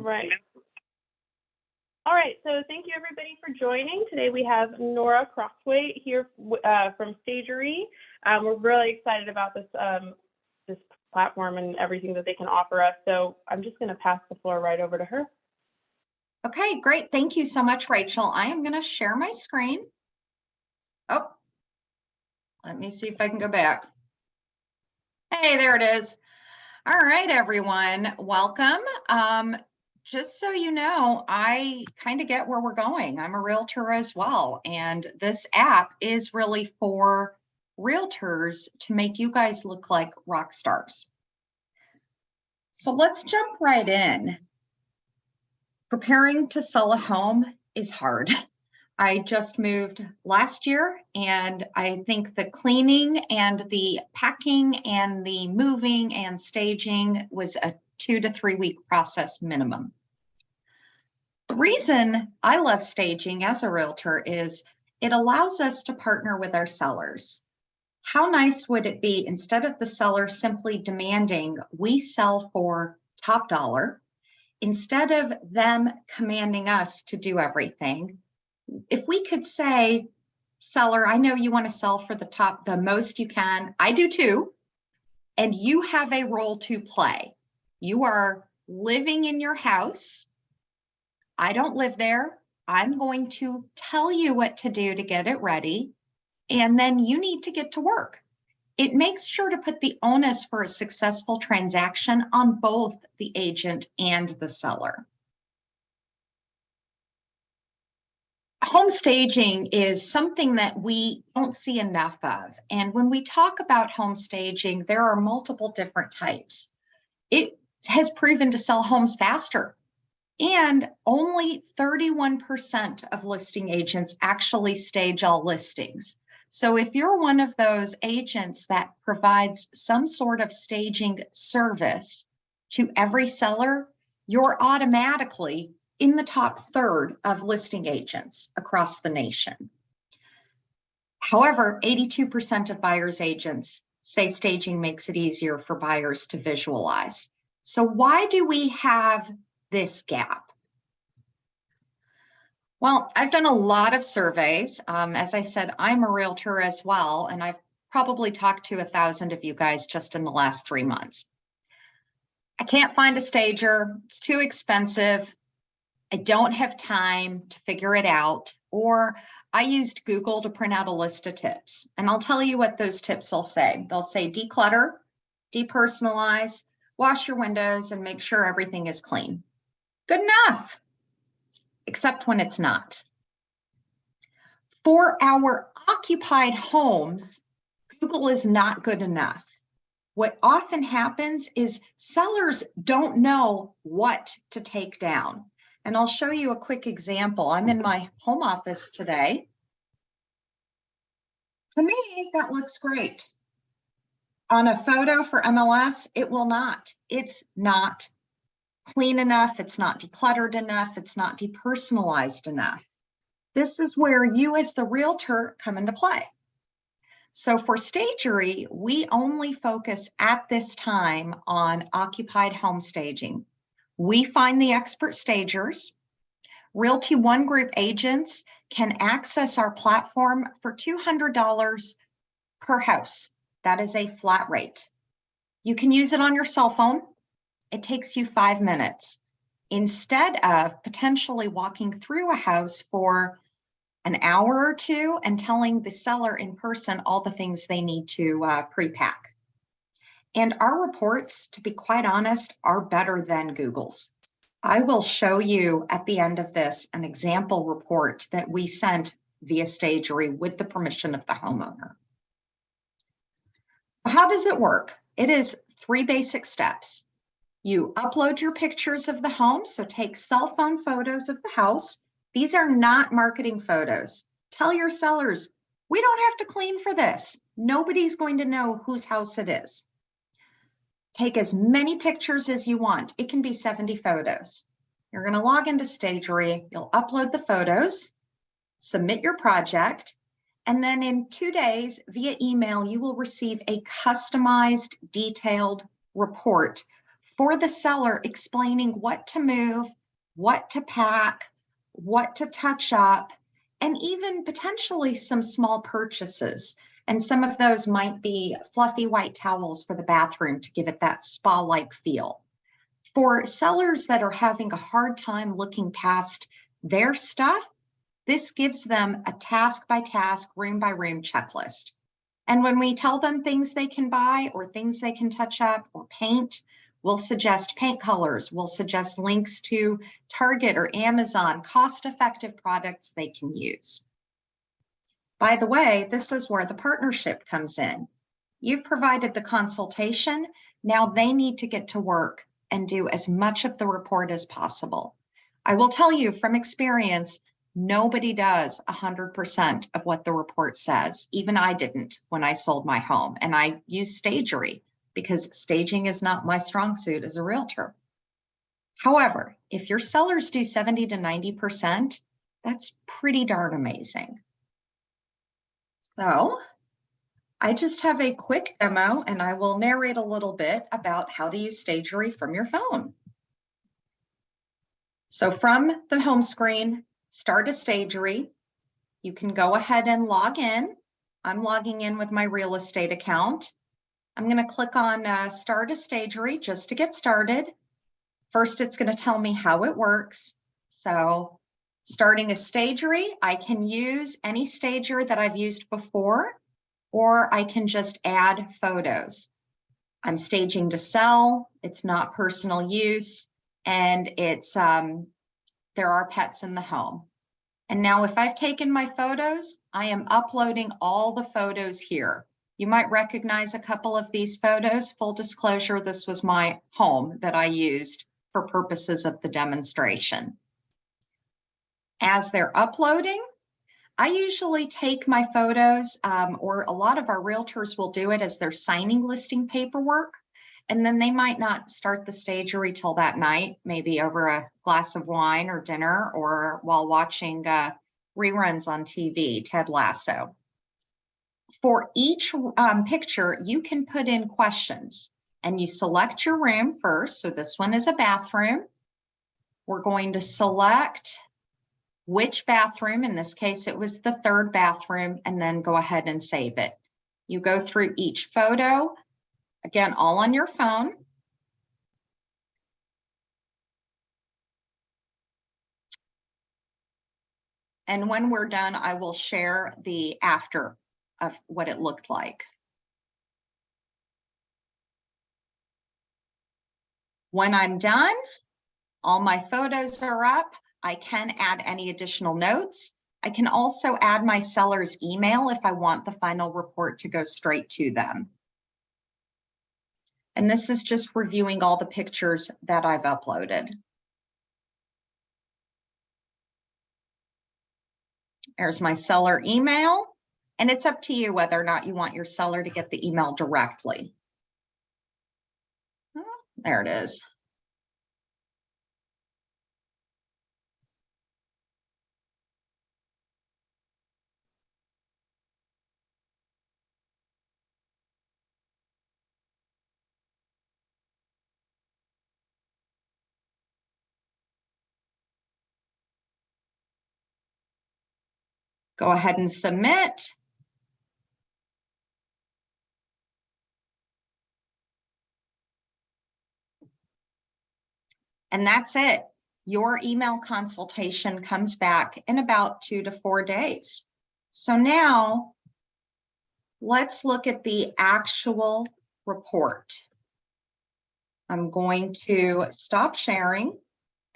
Right. All right, so thank you everybody for joining. Today we have Nora Crosthwaite here from Stagerie. We're really excited about this this platform and everything that they can offer us. So I'm just going to pass the floor right over to her. Okay, great. Thank you so much, Rachel. I am going to share my screen. Oh, let me see if I can go back. Hey, there it is. All right, everyone, welcome. Just so you know, I kind of get where we're going. I'm a realtor as well, and this app is really for realtors to make you guys look like rock stars. So let's jump right in. Preparing to sell a home is hard. I just moved last year, and I think the cleaning and the packing and the moving and staging was a 2 to 3 week process minimum. The reason I love staging as a realtor is it allows us to partner with our sellers. How nice would it be, instead of the seller simply demanding we sell for top dollar, instead of them commanding us to do everything, if we could say, seller, I know you want to sell for the most you can. I do too. And you have a role to play. You are living in your house. I don't live there. I'm going to tell you what to do to get it ready. And then you need to get to work. It makes sure to put the onus for a successful transaction on both the agent and the seller. Home staging is something that we don't see enough of. And when we talk about home staging, there are multiple different types. It has proven to sell homes faster. And only 31% of listing agents actually stage all listings. So if you're one of those agents that provides some sort of staging service to every seller, you're automatically in the top third of listing agents across the nation. However, 82% of buyers agents say staging makes it easier for buyers to visualize. So why do we have this gap? Well, I've done a lot of surveys. As I said, I'm a realtor as well, and I've probably talked to 1,000 of you guys just in the last 3 months. I can't find a stager. It's too expensive. I don't have time to figure it out. Or I used Google to print out a list of tips. And I'll tell you what those tips will say. They'll say declutter, depersonalize, wash your windows, and make sure everything is clean. Good enough, except when it's not. For our occupied homes, Google is not good enough. What often happens is sellers don't know what to take down. And I'll show you a quick example. I'm in my home office today. To me, that looks great. On a photo for MLS, it will not. It's not clean enough. It's not decluttered enough. It's not depersonalized enough. This is where you as the realtor come into play. So for Stagerie, we only focus at this time on occupied home staging. We find the expert stagers. Realty One Group agents can access our platform for $200 per house. That is a flat rate. You can use it on your cell phone. It takes you 5 minutes instead of potentially walking through a house for an hour or two and telling the seller in person all the things they need to pre-pack. And our reports, to be quite honest, are better than Google's. I will show you at the end of this an example report that we sent via Stagerie with the permission of the homeowner. How does it work? It is 3 basic steps. You upload your pictures of the home, so take cell phone photos of the house. These are not marketing photos. Tell your sellers, we don't have to clean for this. Nobody's going to know whose house it is. Take as many pictures as you want. It can be 70 photos. You're going to log into Stagerie. You'll upload the photos, submit your project, and then in 2 days via email, you will receive a customized, detailed report for the seller, explaining what to move, what to pack, what to touch up, and even potentially some small purchases. And some of those might be fluffy white towels for the bathroom to give it that spa-like feel. For sellers that are having a hard time looking past their stuff, this gives them a task by task, room by room checklist. And when we tell them things they can buy or things they can touch up or paint, we'll suggest paint colors, we'll suggest links to Target or Amazon, cost-effective products they can use. By the way, this is where the partnership comes in. You've provided the consultation, now they need to get to work and do as much of the report as possible. I will tell you from experience, nobody does 100% of what the report says. Even I didn't when I sold my home, and I used Stagerie because staging is not my strong suit as a realtor. However, if your sellers do 70 to 90%, that's pretty darn amazing. So I just have a quick demo and I will narrate a little bit about how to use Stagerie from your phone. So from the home screen, start a Stagerie. You can go ahead and log in. I'm logging in with my real estate account. I'm going to click on Start a Stagerie just to get started. First, it's going to tell me how it works. So starting a Stagerie, I can use any stager that I've used before, or I can just add photos. I'm staging to sell, it's not personal use, and it's there are pets in the home. And now if I've taken my photos, I am uploading all the photos here. You might recognize a couple of these photos. Full disclosure, this was my home that I used for purposes of the demonstration. As they're uploading, I usually take my photos, or a lot of our realtors will do it as they're signing listing paperwork, and then they might not start the Stagerie till that night, maybe over a glass of wine or dinner, or while watching reruns on TV, Ted Lasso. For each picture, you can put in questions, and you select your room first. So this one is a bathroom. We're going to select which bathroom, in this case, it was the third bathroom, and then go ahead and save it. You go through each photo, again, all on your phone. And when we're done, I will share the after of what it looked like. When I'm done, all my photos are up. I can add any additional notes. I can also add my seller's email if I want the final report to go straight to them. And this is just reviewing all the pictures that I've uploaded. There's my seller email, and it's up to you whether or not you want your seller to get the email directly. There it is. Go ahead and submit. And that's it. Your email consultation comes back in about 2 to 4 days. So now let's look at the actual report. I'm going to stop sharing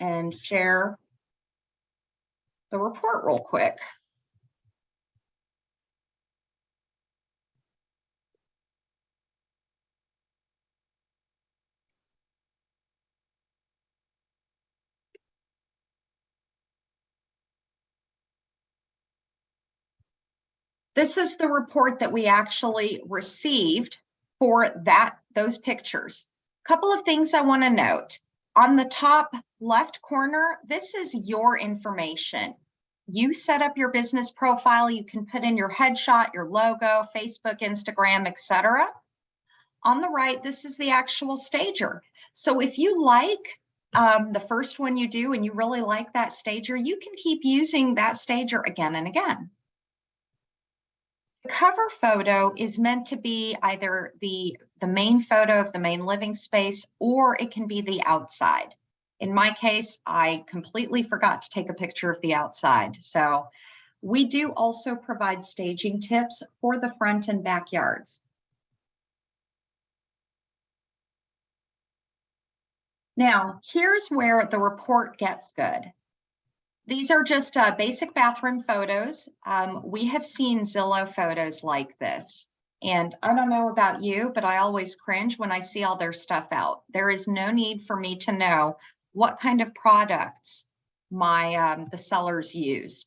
and share the report real quick. This is the report that we actually received for those pictures. A couple of things I want to note. On the top left corner, this is your information. You set up your business profile. You can put in your headshot, your logo, Facebook, Instagram, etc. On the right, this is the actual stager. So if you like the first one you do and you really like that stager, you can keep using that stager again and again. The cover photo is meant to be either the main photo of the main living space, or it can be the outside. In my case, I completely forgot to take a picture of the outside. So we do also provide staging tips for the front and backyards. Now, here's where the report gets good. These are just basic bathroom photos. We have seen Zillow photos like this. And I don't know about you, but I always cringe when I see all their stuff out. There is no need for me to know what kind of products the sellers use.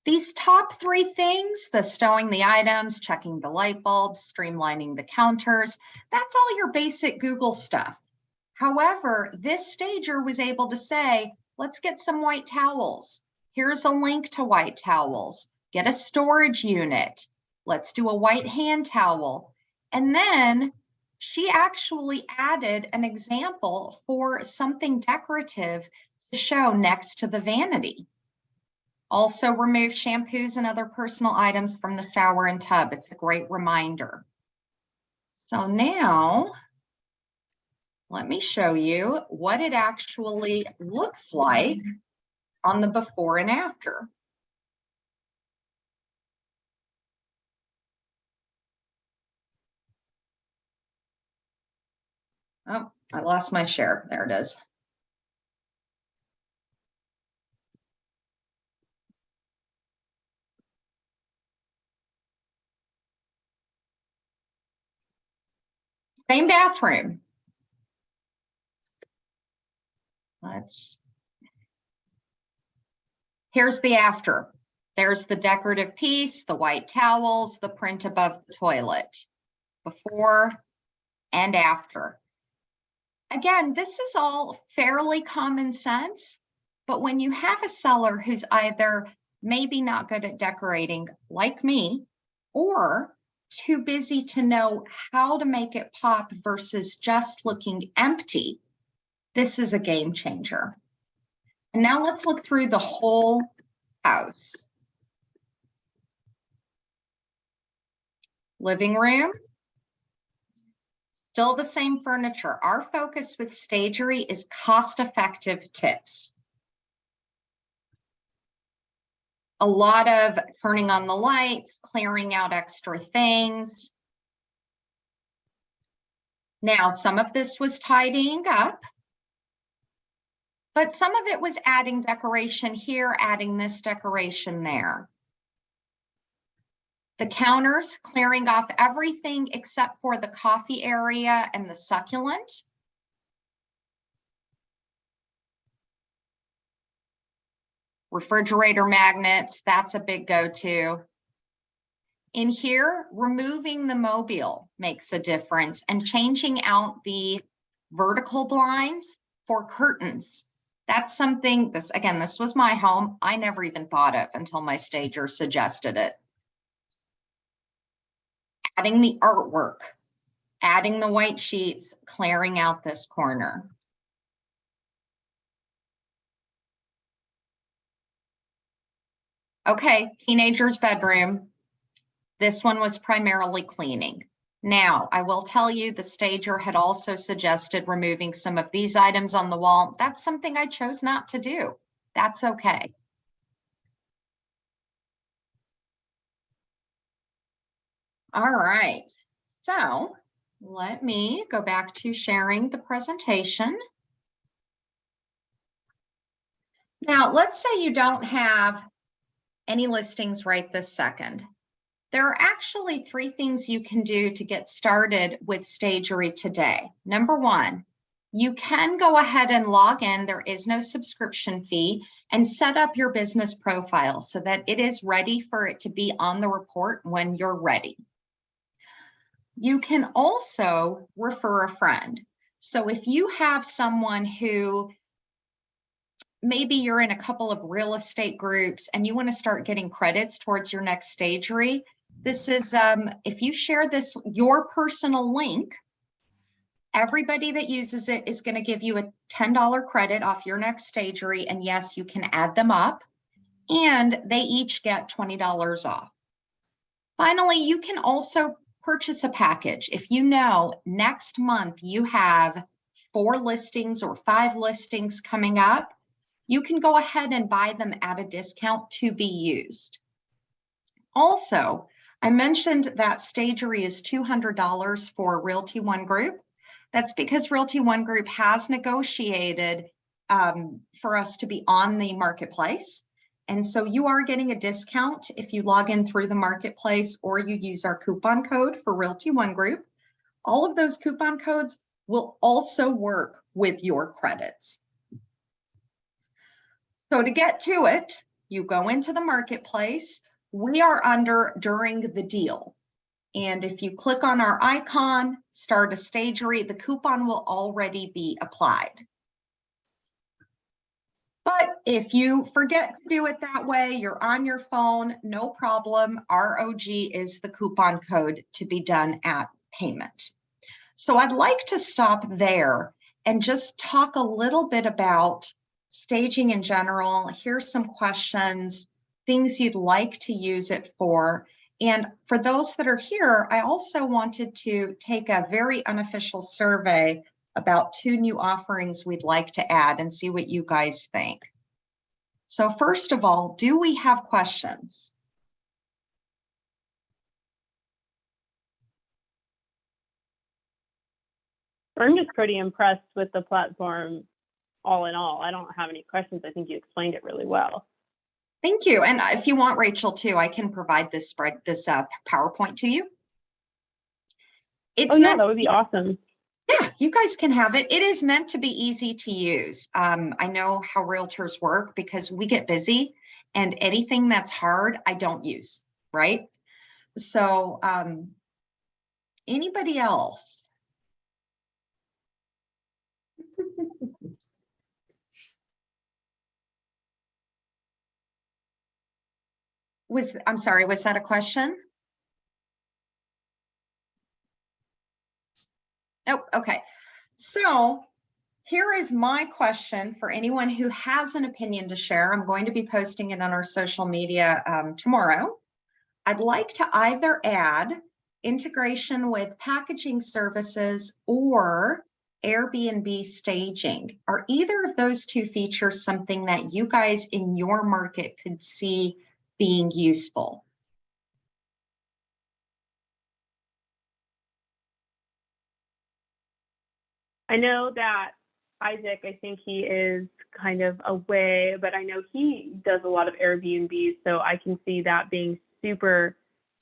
These top 3 things, the stowing the items, checking the light bulbs, streamlining the counters, that's all your basic Google stuff. However, this stager was able to say, let's get some white towels. Here's a link to white towels. Get a storage unit. Let's do a white hand towel. And then she actually added an example for something decorative to show next to the vanity. Also remove shampoos and other personal items from the shower and tub. It's a great reminder. So now, let me show you what it actually looks like on the before and after. Oh, I lost my share. There it is. Same bathroom. Here's the after. There's the decorative piece, the white towels, the print above the toilet. Before and after. Again, this is all fairly common sense, but when you have a seller who's either maybe not good at decorating like me, or too busy to know how to make it pop versus just looking empty, this is a game changer. And now let's look through the whole house. Living room. Still the same furniture. Our focus with Stagerie is cost-effective tips. A lot of turning on the lights, clearing out extra things. Now, some of this was tidying up, but some of it was adding decoration here, adding this decoration there. The counters, clearing off everything except for the coffee area and the succulent. Refrigerator magnets, that's a big go-to. In here, removing the mobile makes a difference, and changing out the vertical blinds for curtains. That's something that's, again, this was my home. I never even thought of until my stager suggested it. Adding the artwork, adding the white sheets, clearing out this corner. Okay, teenager's bedroom. This one was primarily cleaning. Now, I will tell you the stager had also suggested removing some of these items on the wall. That's something I chose not to do. That's okay. All right, so let me go back to sharing the presentation. Now, let's say you don't have any listings right this second. There are actually 3 things you can do to get started with Stagerie today. Number 1, you can go ahead and log in. There is no subscription fee, and set up your business profile so that it is ready for it to be on the report when you're ready. You can also refer a friend. So if you have someone who maybe you're in a couple of real estate groups and you want to start getting credits towards your next Stagerie, This is, if you share this, your personal link, everybody that uses it is going to give you a $10 credit off your next Stagerie. And yes, you can add them up, and they each get $20 off. Finally, you can also purchase a package. If you know next month you have 4 listings or 5 listings coming up, you can go ahead and buy them at a discount to be used. Also, I mentioned that Stagerie is $200 for Realty One Group. That's because Realty One Group has negotiated for us to be on the marketplace. And so you are getting a discount if you log in through the marketplace or you use our coupon code for Realty One Group. All of those coupon codes will also work with your credits. So to get to it, you go into the marketplace. We are under during the deal. And if you click on our icon, start a Stagerie, the coupon will already be applied. But if you forget to do it that way, you're on your phone, no problem. ROG is the coupon code to be done at payment. So I'd like to stop there and just talk a little bit about staging in general. Here's some questions, things you'd like to use it for. And for those that are here, I also wanted to take a very unofficial survey about 2 new offerings we'd like to add and see what you guys think. So first of all, do we have questions? I'm just pretty impressed with the platform all in all. I don't have any questions. I think you explained it really well. Thank you. And if you want, Rachel, too, I can provide this PowerPoint to you. It's yeah, that would be awesome. Yeah, you guys can have it. It is meant to be easy to use. I know how realtors work because we get busy and anything that's hard, I don't use, right? So anybody else? I'm sorry, was that a question? Oh, okay. So here is my question for anyone who has an opinion to share. I'm going to be posting it on our social media tomorrow. I'd like to either add integration with packaging services or Airbnb staging. Are either of those 2 features something that you guys in your market could see being useful? I know that Isaac, I think he is kind of away, but I know he does a lot of Airbnbs, so I can see that being super,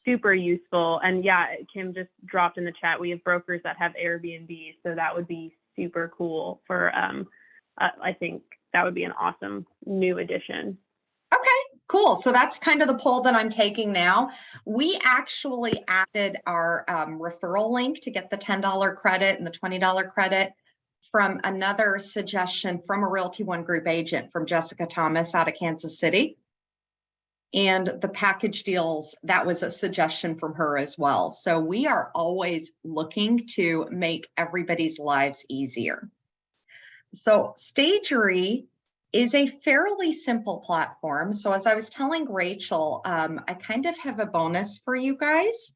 super useful. And yeah, Kim just dropped in the chat, we have brokers that have Airbnbs, so that would be super cool for, I think that would be an awesome new addition. Okay, cool. So that's kind of the poll that I'm taking now. We actually added our referral link to get the $10 credit and the $20 credit from another suggestion from a Realty One Group agent, from Jessica Thomas out of Kansas City. And the package deals, that was a suggestion from her as well. So we are always looking to make everybody's lives easier. So Stagerie is a fairly simple platform. So as I was telling Rachel, I kind of have a bonus for you guys.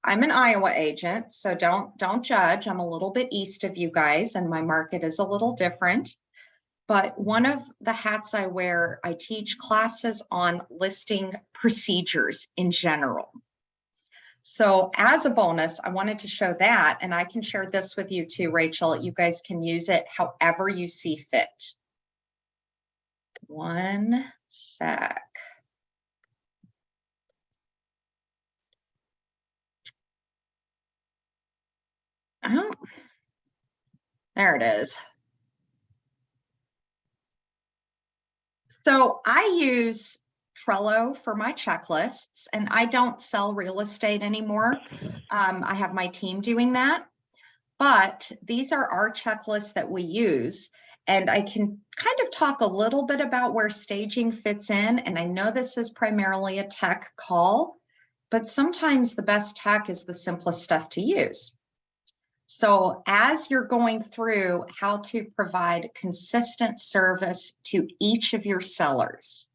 I'm an Iowa agent, so don't judge. I'm a little bit east of you guys and my market is a little different. But one of the hats I wear, I teach classes on listing procedures in general. So as a bonus, I wanted to show that, and I can share this with you too, Rachel. You guys can use it however you see fit. One sec. Oh, there it is. So I use Trello for my checklists, and I don't sell real estate anymore. I have my team doing that, but these are our checklists that we use. And I can kind of talk a little bit about where staging fits in. And I know this is primarily a tech call, but sometimes the best tech is the simplest stuff to use. So as you're going through how to provide consistent service to each of your sellers,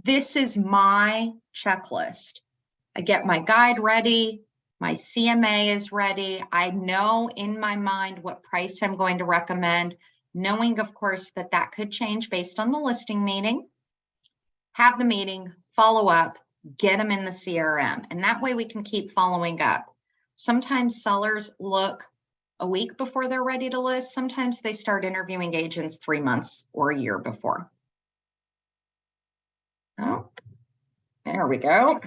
this is my checklist. I get my guide ready, my CMA is ready. I know in my mind what price I'm going to recommend, knowing, of course, that that could change based on the listing meeting. Have the meeting, follow up, get them in the CRM, and that way we can keep following up. Sometimes sellers look a week before they're ready to list. Sometimes they start interviewing agents 3 months or a year before. Oh, there we go.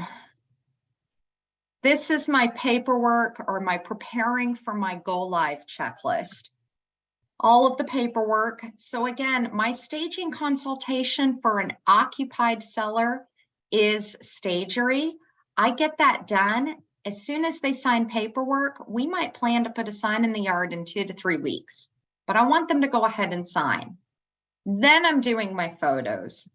This is my paperwork or my preparing for my go live checklist. All of the paperwork. So again, my staging consultation for an occupied seller is Stagerie. I get that done. As soon as they sign paperwork, we might plan to put a sign in the yard in 2 to 3 weeks, but I want them to go ahead and sign. Then I'm doing my photos.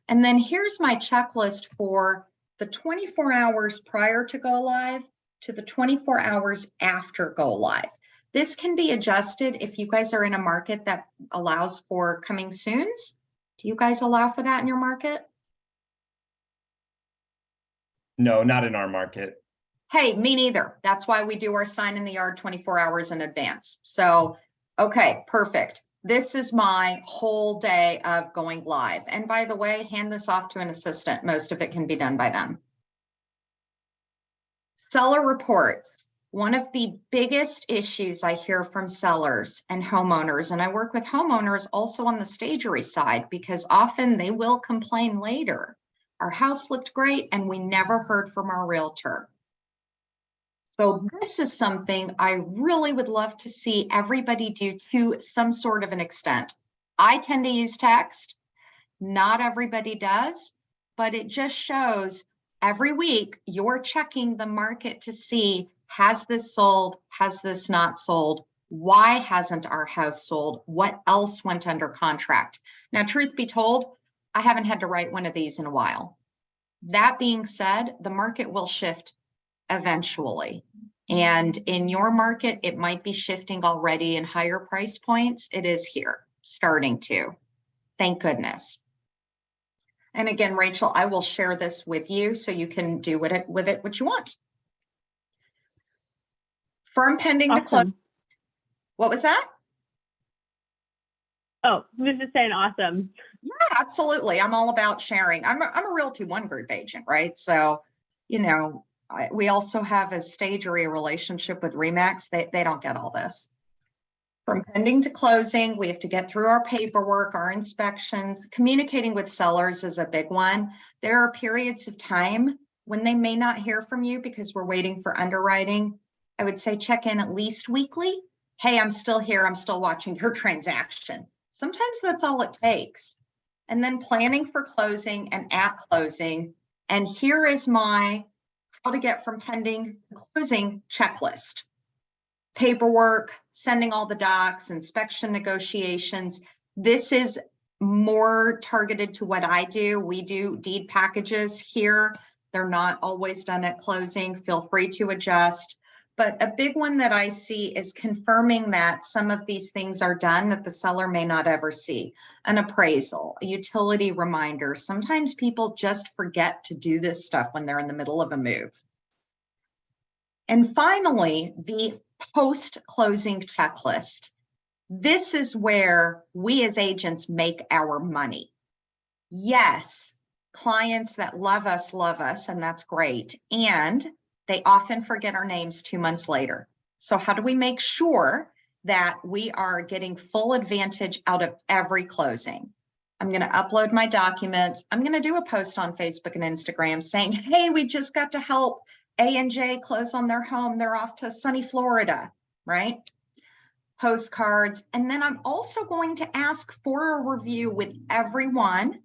And then here's my checklist for the 24 hours prior to go live to the 24 hours after go live. This can be adjusted if you guys are in a market that allows for coming soons. Do you guys allow for that in your market? No, not in our market. Hey, me neither. That's why we do our sign in the yard 24 hours in advance. So, okay, perfect. This is my whole day of going live. And by the way, hand this off to an assistant. Most of it can be done by them. Seller reports. One of the biggest issues I hear from sellers and homeowners, and I work with homeowners also on the Stagerie side, because often they will complain later. Our house looked great and we never heard from our realtor. So this is something I really would love to see everybody do to some sort of an extent. I tend to use text. Not everybody does, but it just shows every week you're checking the market to see, has this sold? Has this not sold? Why hasn't our house sold? What else went under contract? Now, truth be told, I haven't had to write one of these in a while. That being said, the market will shift eventually. And in your market, it might be shifting already in higher price points. It is here, starting to. Thank goodness. And again, Rachel, I will share this with you so you can do with it what you want. Firm pending to close. What was that? Oh, I was just saying awesome. Yeah, absolutely. I'm all about sharing. I'm a Realty One Group agent, right? So, you know, we also have a Stagerie relationship with RE/MAX. They don't get all this. From pending to closing, we have to get through our paperwork, our inspections. Communicating with sellers is a big one. There are periods of time when they may not hear from you because we're waiting for underwriting. I would say check in at least weekly. Hey, I'm still here. I'm still watching your transaction. Sometimes that's all it takes. And then planning for closing and at closing. And here is my how to get from pending to closing checklist. Paperwork, sending all the docs, inspection negotiations. This is more targeted to what I do. We do deed packages here. They're not always done at closing. Feel free to adjust. But a big one that I see is confirming that some of these things are done that the seller may not ever see. An appraisal, a utility reminder. Sometimes people just forget to do this stuff when they're in the middle of a move. And finally, the post-closing checklist. This is where we as agents make our money. Yes, clients that love us, and that's great. And they often forget our names 2 months later. So how do we make sure that we are getting full advantage out of every closing? I'm going to upload my documents. I'm going to do a post on Facebook and Instagram saying, hey, we just got to help A&J close on their home. They're off to sunny Florida, right? Postcards. And then I'm also going to ask for a review with everyone.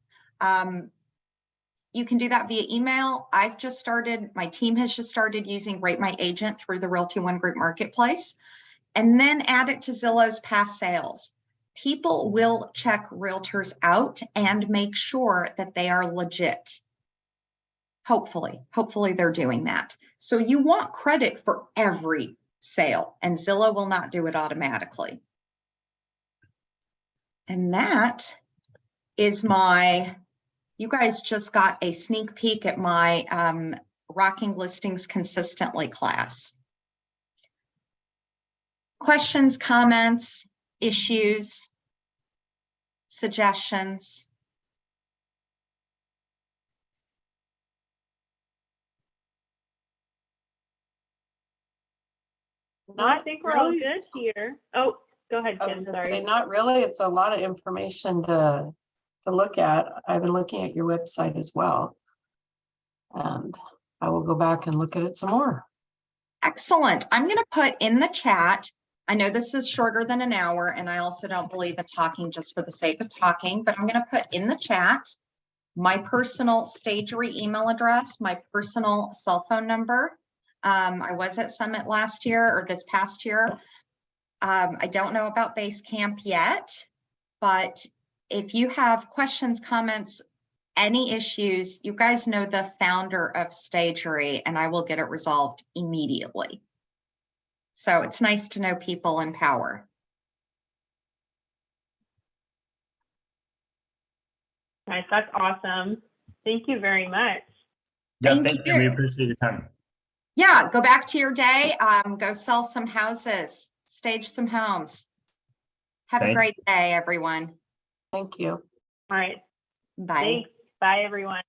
You can do that via email. I've just started, my team has just started using Rate My Agent through the Realty One Group Marketplace, and then add it to Zillow's past sales. People will check realtors out and make sure that they are legit. Hopefully they're doing that. So you want credit for every sale, and Zillow will not do it automatically. And that is you guys just got a sneak peek at my Rocking Listings Consistently class. Questions, comments, issues, suggestions? No, I think we're all Really? good here. Oh, go ahead, I was Kim, gonna sorry. say, not really. It's a lot of information to look at. I've been looking at your website as well. And I will go back and look at it some more. Excellent. I'm going to put in the chat. I know this is shorter than an hour, and I also don't believe in talking just for the sake of talking, but I'm going to put in the chat my personal Stagerie email address, my personal cell phone number. I was at Summit last year or this past year. I don't know about Basecamp yet, but if you have questions, comments, any issues, you guys know the founder of Stagerie, and I will get it resolved immediately. So it's nice to know people in power. Nice, that's awesome. Thank you very much. Yeah, Thank thank you. you. We appreciate your time. Yeah, go back to your day. Go sell some houses, stage some homes. Have a Thank great day, everyone. Thank you. All right, Bye. thanks. Bye, everyone.